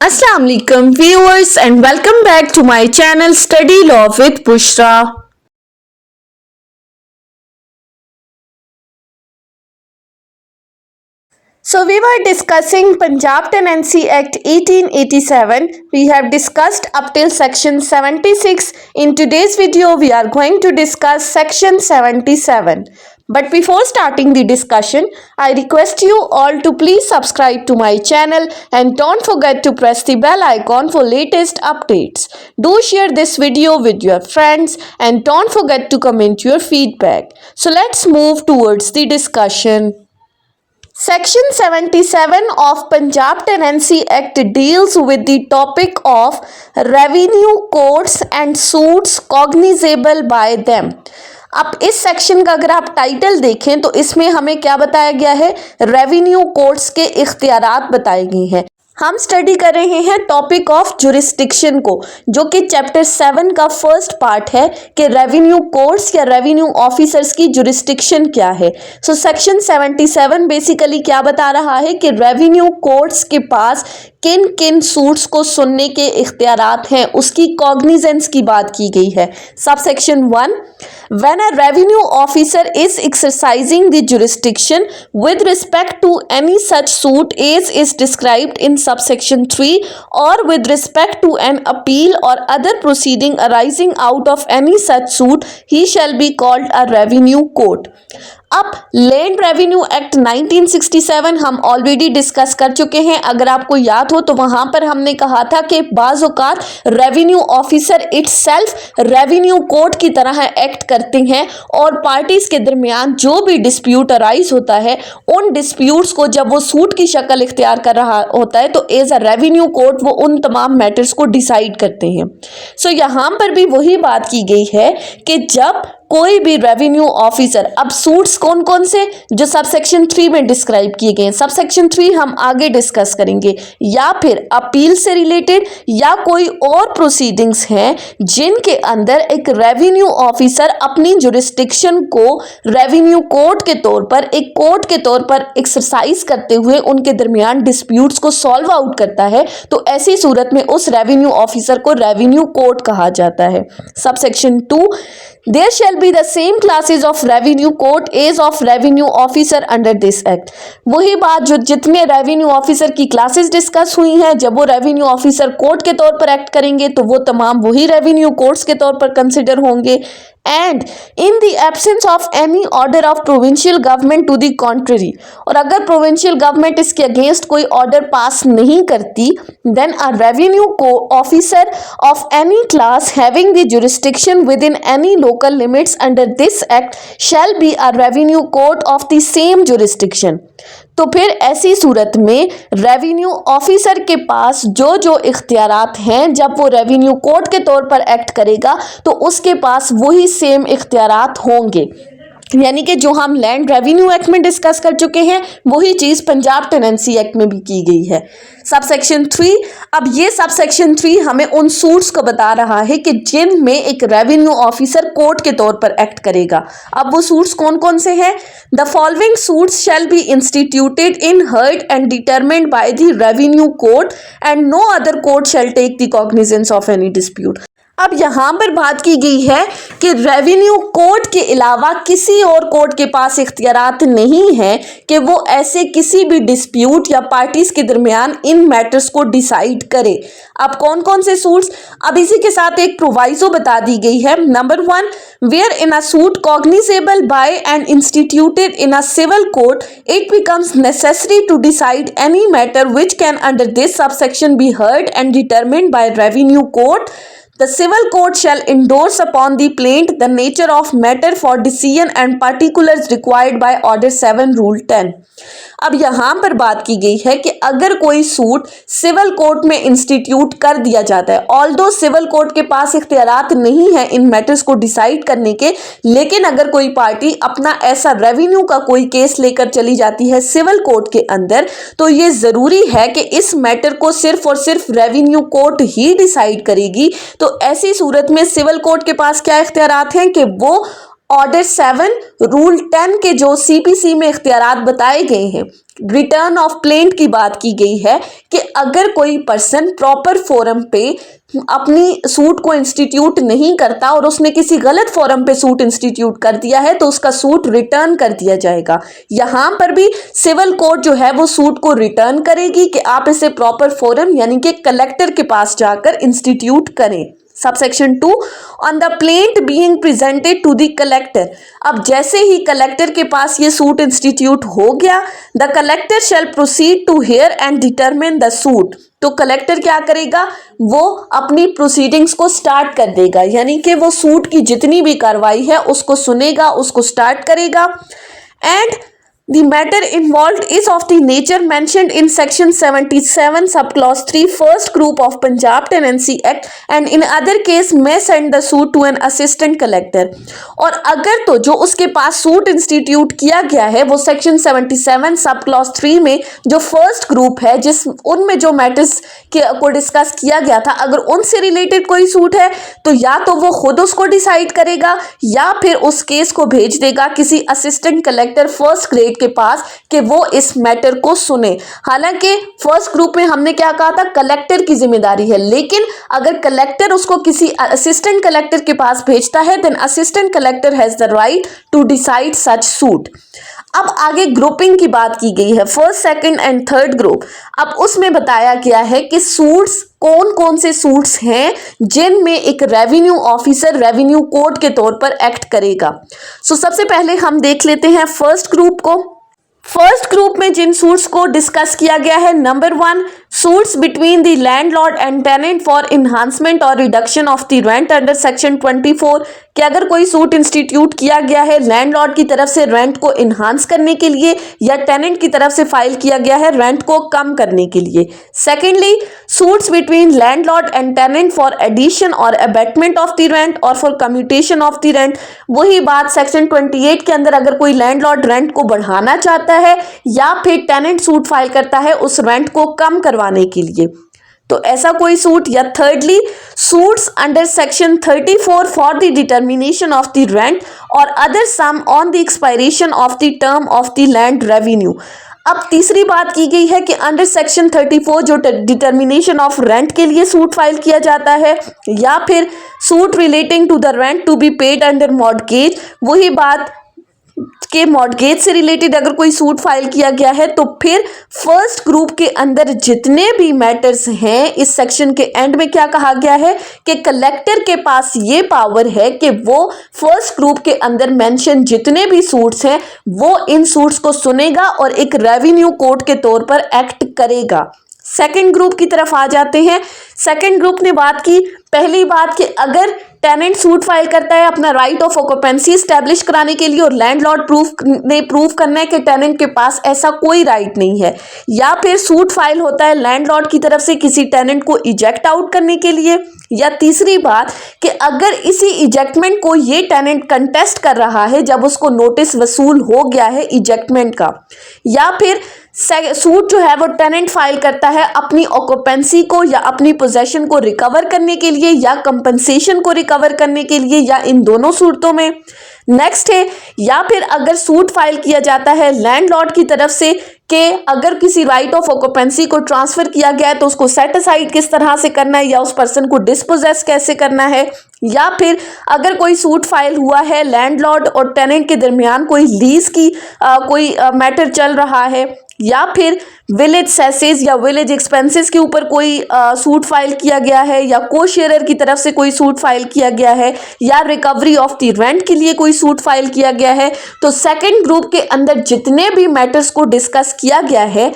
Assalamu alaikum viewers and welcome back to my channel Study Law with Bushra. So we were discussing Punjab Tenancy Act 1887. We have discussed up till section 76. In today's video we are going to discuss section 77. But before starting the discussion, I request you all to please subscribe to my channel and don't forget to press the bell icon for latest updates. Do share this video with your friends and don't forget to comment your feedback. So let's move towards the discussion. Section 77 of Punjab Tenancy Act deals with the topic of revenue courts and suits cognizable by them. अब इस section का अगर आप title देखें तो इसमें हमें क्या बताया गया है, रेवेन्यू कोर्ट्स के इख्तियारात बताए गए हैं। हम स्टडी कर रहे हैं टॉपिक ऑफ जुरिस्डिक्शन को, जो कि चैप्टर 7 का फर्स्ट पार्ट है कि रेवेन्यू कोर्ट्स या रेवेन्यू ऑफिसर्स की जुरिस्डिक्शन क्या है। सो सेक्शन 77 बेसिकली क्या बता रहा है कि रेवेन्यू कोर्ट्स के पास किन किन सूट्स को सुनने के इख्तियारात हैं, उसकी कॉग्निजेंस की बात की गई है। Sub section 1, when a revenue officer is exercising the jurisdiction with respect to any such suit as is described in subsection 3 or with respect to an appeal or other proceeding arising out of any such suit, he shall be called a revenue court. अब land revenue act 1967 हम already discuss कर चुके हैं। अगर आपको याद हो तो वहां पर हमने कहा था कि बाज़ औक़ात revenue officer itself revenue court की तरह एक्ट करते हैं और पार्टीज के दरमियान जो भी डिस्प्यूट अराइज होता है, उन डिस्प्यूट्स को जब वो सूट की शक्ल इख्तियार कर रहा होता है तो एज अ रेवेन्यू कोर्ट वो उन तमाम मैटर्स को डिसाइड करते हैं। सो यहाँ पर भी वही बात की गई है कि जब कोई भी रेवेन्यू ऑफिसर, अब सूट्स कौन कौन से जो सब सेक्शन 3 में डिस्क्राइब किए गए हैं, सब सेक्शन 3 हम आगे डिस्कस करेंगे, या फिर अपील से रिलेटेड या कोई और प्रोसीडिंग्स हैं जिनके अंदर एक रेवेन्यू ऑफिसर अपनी जुरिस्डिक्शन को रेवेन्यू कोर्ट के तौर पर, एक कोर्ट के तौर पर एक्सरसाइज करते हुए उनके दरमियान डिस्प्यूट्स को सॉल्व आउट करता है, तो ऐसी सूरत में उस रेवेन्यू ऑफिसर को रेवेन्यू कोर्ट कहा जाता है। Sub section 2, there shall be the same classes of revenue court as of revenue officer under this act। वही बात जो जितने रेवेन्यू ऑफिसर की क्लासेस डिस्कस हुई हैं, जब वो रेवेन्यू ऑफिसर कोर्ट के तौर पर एक्ट करेंगे तो वो तमाम वही रेवेन्यू कोर्ट्स के तौर पर कंसिडर होंगे। And in the absence of any order of provincial government to the contrary, और अगर प्रोविंशियल गवर्नमेंट इसके अगेंस्ट कोई ऑर्डर पास नहीं करती, then a revenue officer of any class having the jurisdiction within any local limits under this act shall be a revenue court of the same jurisdiction. तो फिर ऐसी सूरत में revenue officer के पास जो जो इख्तियारात हैं, जब वो रेवेन्यू कोर्ट के तौर पर एक्ट करेगा तो उसके पास वही सेम इख्तियारात होंगे। यानी कि जो हम लैंड रेवेन्यू एक्ट में डिस्कस कर चुके हैं वही चीज़ पंजाब टेनेंसी एक्ट में भी की गई है। सब सेक्शन 3, अब ये सब सेक्शन 3 हमें उन सूट्स को बता रहा है कि जिनमें एक रेवेन्यू ऑफिसर कोर्ट के तौर पर एक्ट करेगा। अब वो सूट्स कौन कौन से हैं? The following suits shall be instituted in heard and determined by the revenue court and no other court shall take the cognizance of any dispute. अब यहाँ पर बात की गई है कि रेवेन्यू कोर्ट के अलावा किसी और कोर्ट के पास इख्तियारात नहीं है कि वो ऐसे किसी भी डिस्प्यूट या पार्टीज के दरमियान इन मैटर्स को डिसाइड करे। अब कौन कौन से सूट्स, अब इसी के साथ एक प्रोवाइजो बता दी गई है। Number 1, wherein a suit cognizable by and instituted in a civil court it becomes necessary to decide any matter which can under this subsection be heard and determined by revenue court, the civil court shall endorse upon the plaint the nature of matter for decision and particulars required by order 7 rule 10। अब यहाँ पर बात की गई है कि अगर कोई सूट सिविल कोर्ट में इंस्टीट्यूट कर दिया जाता है, ऑल्दो सिविल कोर्ट के पास इख्तियारात नहीं है इन मैटर्स को डिसाइड करने के, लेकिन अगर कोई पार्टी अपना ऐसा रेवेन्यू का कोई केस लेकर चली जाती है सिविल कोर्ट के अंदर, तो ये ज़रूरी है कि इस मैटर को सिर्फ और सिर्फ रेवेन्यू कोर्ट ही डिसाइड करेगी। तो ऐसी सूरत में सिविल कोर्ट के पास क्या इख्तियारात हैं कि वो ऑर्डर 7 रूल 10 के जो सीपीसी में इख्तियारात बताए गए हैं, रिटर्न ऑफ प्लेंट की बात की गई है कि अगर कोई पर्सन प्रॉपर फोरम पे अपनी सूट को इंस्टीट्यूट नहीं करता और उसने किसी गलत फोरम पे सूट इंस्टीट्यूट कर दिया है तो उसका सूट रिटर्न कर दिया जाएगा। यहां पर भी सिविल कोर्ट जो है वो सूट को रिटर्न करेगी कि आप इसे प्रॉपर फोरम यानी कि कलेक्टर के पास जाकर इंस्टीट्यूट करें। Subsection 2 on the plaint being presented to the collector. अब जैसे ही कलेक्टर के पास ये सूट इंस्टीट्यूट हो गया, the collector shall proceed to hear and determine the suit. तो कलेक्टर क्या करेगा, वो अपनी प्रोसीडिंग्स को स्टार्ट कर देगा, यानी कि वो सूट की जितनी भी कार्रवाई है उसको सुनेगा, उसको स्टार्ट करेगा। And the matter involved is of the nature mentioned in section 77 subclause 3 first group of Punjab Tenancy Act and in other case may send the suit to an assistant collector। और अगर तो जो उसके पास suit institute किया गया है वो section 77 sub clause 3 में जो फर्स्ट ग्रुप है जिस उनमें जो मैटर्स को डिस्कस किया गया था, अगर उनसे रिलेटेड कोई सूट है तो या तो वो खुद उसको डिसाइड करेगा या फिर उस केस को भेज देगा किसी असिस्टेंट कलेक्टर फर्स्ट ग्रेड के पास कि वो इस मैटर को सुने। हालांकि फर्स्ट ग्रुप में हमने क्या कहा था, कलेक्टर की जिम्मेदारी है, लेकिन अगर कलेक्टर उसको किसी असिस्टेंट कलेक्टर के पास भेजता है then assistant collector has the right to decide such suit. अब आगे ग्रुपिंग की बात की गई है, first second and third group. अब उसमें बताया गया है कि सूट्स कौन कौन से सूट्स हैं जिनमें एक रेवेन्यू ऑफिसर रेवेन्यू कोर्ट के तौर पर एक्ट करेगा। सो सबसे पहले हम देख लेते हैं फर्स्ट ग्रुप को। फर्स्ट ग्रुप में जिन सूट्स को डिस्कस किया गया है, number 1 suits between the landlord and tenant for enhancement और reduction of the rent under section 24 कि अगर कोई सूट इंस्टीट्यूट किया गया है लैंडलॉर्ड की तरफ से रेंट को इन्हांस करने के लिए या टेनेंट की तरफ से फाइल किया गया है रेंट को कम करने के लिए। Secondly suits between landlord and tenant for addition और अबेटमेंट ऑफ द रेंट और for commutation of the rent. वही बात सेक्शन 28 के अंदर अगर कोई लैंडलॉर्ड रेंट को बढ़ाना चाहता है या फिर टेनेंट सूट फाइल करता है उस रेंट को कम करवाने के लिए, तो ऐसा कोई सूट। या thirdly suits under section 34 for the determination of the rent और other sum on the expiration of the term of the land revenue. अब तीसरी बात की गई है कि अंडर सेक्शन 34 जो डिटर्मिनेशन ऑफ रेंट के लिए सूट फाइल किया जाता है या फिर suit relating to the rent to be paid under mortgage, वही बात के मॉर्गेज से रिलेटेड अगर कोई सूट फाइल किया गया है तो फिर फर्स्ट ग्रुप के अंदर जितने भी मैटर्स हैं इस सेक्शन के एंड में क्या कहा गया है कि कलेक्टर के पास ये पावर है कि वो फर्स्ट ग्रुप के अंदर मेंशन जितने भी सूट्स हैं वो इन सूट्स को सुनेगा और एक रेवेन्यू कोर्ट के तौर पर एक्ट करेगा। सेकंड ग्रुप की तरफ आ जाते हैं। सेकंड ग्रुप ने बात की, पहली बात कि अगर टेनेंट सूट फाइल करता है अपना राइट ऑफ ऑक्यूपेंसी स्टैब्लिश कराने के लिए और लैंडलॉर्ड प्रूफ करना है कि टेनेंट के पास ऐसा कोई राइट नहीं है, या फिर सूट फाइल होता है लैंडलॉर्ड की तरफ से किसी टेनेंट को इजेक्ट आउट करने के लिए, या तीसरी बात कि अगर इसी इजेक्टमेंट को ये टेनेंट कंटेस्ट कर रहा है जब उसको नोटिस वसूल हो गया है इजेक्टमेंट का, या फिर सूट जो है वो टेनेंट फाइल करता है अपनी ऑक्यूपेंसी को या अपनी पोजेशन को रिकवर करने के लिए या कंपनसेशन को रिकवर करने के लिए, या इन दोनों सूरतों में। नेक्स्ट है, या फिर अगर सूट फाइल किया जाता है लैंडलॉर्ड की तरफ से कि अगर किसी राइट ऑफ ऑक्यूपेंसी को ट्रांसफर किया गया है तो उसको सेट असाइड किस तरह से करना है या उस पर्सन को डिस्पोजेस कैसे करना है, या फिर अगर कोई सूट फाइल हुआ है लैंडलॉर्ड और टेनेंट के दरमियान कोई लीज की कोई मैटर चल रहा है, या फिर विलेज सेसेस या विलेज एक्सपेंसेस के ऊपर कोई सूट फाइल किया गया है, या को शेयरर की तरफ से कोई सूट फाइल किया गया है, या रिकवरी ऑफ द रेंट के लिए कोई सूट फाइल किया गया है, तो सेकंड ग्रुप के अंदर जितने भी मैटर्स को डिस्कस किया गया है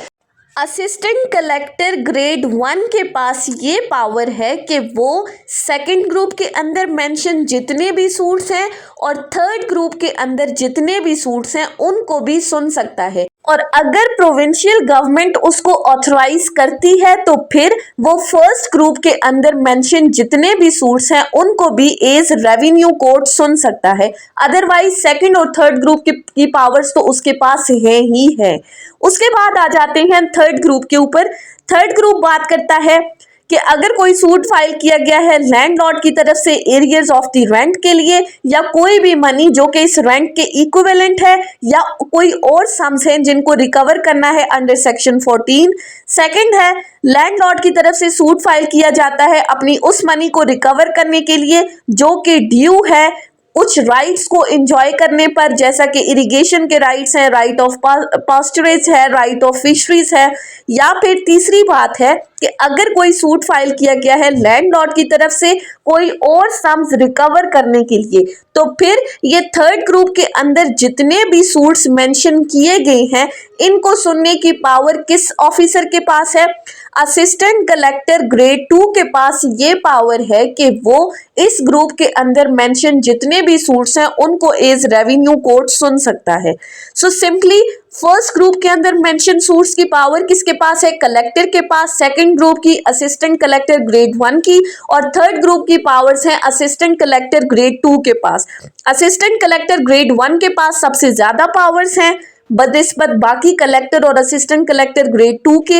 असिस्टेंट कलेक्टर ग्रेड 1 के पास ये पावर है कि वो सेकंड ग्रुप के अंदर मेंशन जितने भी सूट्स हैं और थर्ड ग्रुप के अंदर जितने भी सूट्स हैं उनको भी सुन सकता है। और अगर प्रोविंशियल गवर्नमेंट उसको ऑथराइज करती है तो फिर वो फर्स्ट ग्रुप के अंदर मेंशन जितने भी सूट्स हैं उनको भी एज रेवेन्यू कोर्ट सुन सकता है। अदरवाइज सेकंड और थर्ड ग्रुप की पावर्स तो उसके पास है ही है। उसके बाद आ जाते हैं थर्ड ग्रुप के ऊपर। थर्ड ग्रुप बात करता है कि अगर कोई सूट फाइल किया गया है लैंडलॉर्ड की तरफ से एरियर्स ऑफ द रेंट के लिए या कोई भी मनी जो कि इस रेंट के इक्विवेलेंट है या कोई और सम्स हैं जिनको रिकवर करना है अंडर सेक्शन 14। सेकंड है लैंडलॉर्ड की तरफ से सूट फाइल किया जाता है अपनी उस मनी को रिकवर करने के लिए जो कि ड्यू है कुछ राइट्स को एंजॉय करने पर, जैसा कि इरिगेशन के राइट्स हैं, राइट ऑफ पास्चरेज है, राइट ऑफ फिशरीज है। या फिर तीसरी बात है कि अगर कोई सूट फाइल किया गया है लैंडलॉर्ड की तरफ से कोई और सम्स रिकवर करने के लिए, तो फिर ये थर्ड ग्रुप के अंदर जितने भी सूट्स मेंशन किए गए हैं इनको सुनने की पावर किस ऑफिसर के पास है? असिस्टेंट कलेक्टर ग्रेड 2 के पास ये पावर है कि वो इस ग्रुप के अंदर मेंशन जितने भी सूट्स हैं उनको एज रेवेन्यू कोर्ट सुन सकता है। सो सिंपली फर्स्ट ग्रुप के अंदर मेंशन सूट्स की पावर किसके पास है? कलेक्टर के पास। सेकंड ग्रुप की असिस्टेंट कलेक्टर ग्रेड 1 की, और थर्ड ग्रुप की पावर्स हैं असिस्टेंट कलेक्टर ग्रेड 2 के पास। असिस्टेंट कलेक्टर ग्रेड 1 के पास सबसे ज्यादा पावर्स हैं बनिस्बत बाकी कलेक्टर और असिस्टेंट कलेक्टर ग्रेड 2 के।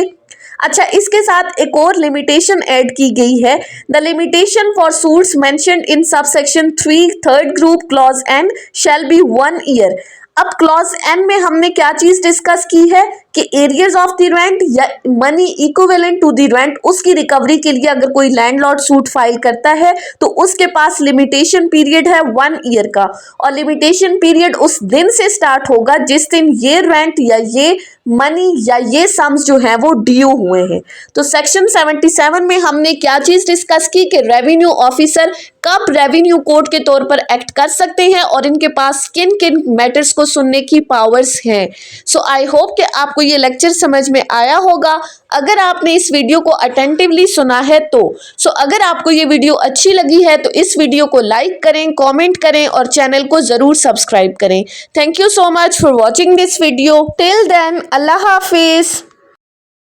अच्छा, इसके साथ एक और लिमिटेशन ऐड की गई है। The limitation for suits mentioned in subsection 3 third group clause N shall be 1 year. अब क्लॉज एन में हमने क्या चीज डिस्कस की है कि एरियर्स ऑफ द रेंट या money equivalent to the rent उसकी रिकवरी के लिए अगर कोई लैंडलॉर्ड सूट फाइल करता है तो उसके पास लिमिटेशन पीरियड है 1 ईयर का, और लिमिटेशन पीरियड उस दिन से स्टार्ट होगा जिस दिन ये रेंट या ये मनी या ये सम्स जो है वो ड्यू हुए हैं। तो सेक्शन 77 में हमने क्या चीज डिस्कस की कि रेवेन्यू ऑफिसर कब रेवेन्यू कोर्ट के तौर पर एक्ट कर सकते हैं और इनके पास किन किन मैटर्स को सुनने की पावर्स हैं। सो आई होप कि आपको ये लेक्चर समझ में आया होगा अगर आपने इस वीडियो को अटेंटिवली सुना है तो। सो अगर आपको ये वीडियो अच्छी लगी है तो इस वीडियो को लाइक करें, कमेंट करें और चैनल को जरूर सब्सक्राइब करें। Thank you so much for watching this video. Till then, अल्लाह हाफिज।